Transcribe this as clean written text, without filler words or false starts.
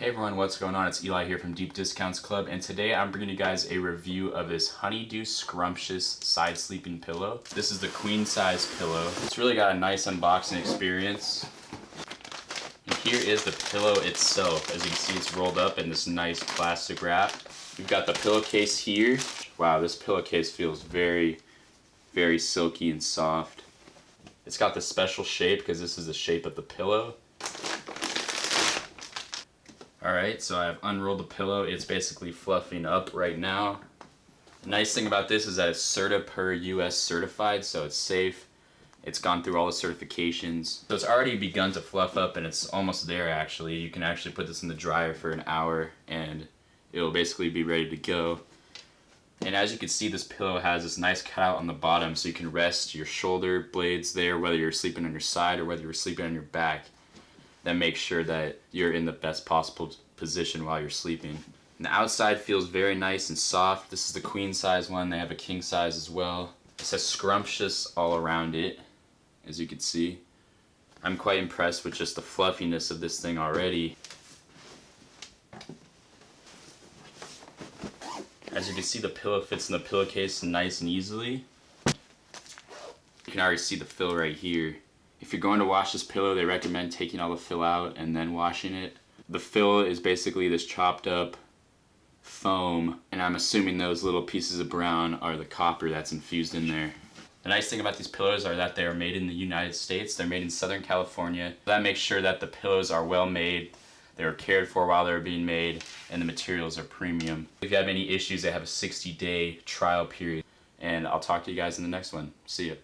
Hey everyone, what's going on? It's Eli here from Deep Discounts Club, and today I'm bringing you guys a review of this Honeydew Scrumptious side sleeping pillow. This is the queen size pillow. It's really got a nice unboxing experience. And here is the pillow itself. As you can see, it's rolled up in this nice plastic wrap. We've got the pillowcase here. Wow, this pillowcase feels very, very silky and soft. It's got the special shape because this is the shape of the pillow. Alright, so I've unrolled the pillow. It's basically fluffing up right now. The nice thing about this is that it's CERTA per US certified, so it's safe. It's gone through all the certifications. So it's already begun to fluff up, and it's almost there actually. You can actually put this in the dryer for an hour and it'll basically be ready to go. And as you can see, this pillow has this nice cutout on the bottom, so you can rest your shoulder blades there, whether you're sleeping on your side or whether you're sleeping on your back. That makes sure that you're in the best possible position while you're sleeping. And the outside feels very nice and soft. This is the queen size one. They have a king size as well. It says Scrumptious all around it, as you can see. I'm quite impressed with just the fluffiness of this thing already. As you can see, the pillow fits in the pillowcase nice and easily. You can already see the fill right here. If you're going to wash this pillow, they recommend taking all the fill out and then washing it. The fill is basically this chopped up foam, and I'm assuming those little pieces of brown are the copper that's infused in there. The nice thing about these pillows are that they are made in the United States. They're made in Southern California. That makes sure that the pillows are well made, they were cared for while they were being made, and the materials are premium. If you have any issues, they have a 60-day trial period. And I'll talk to you guys in the next one. See ya.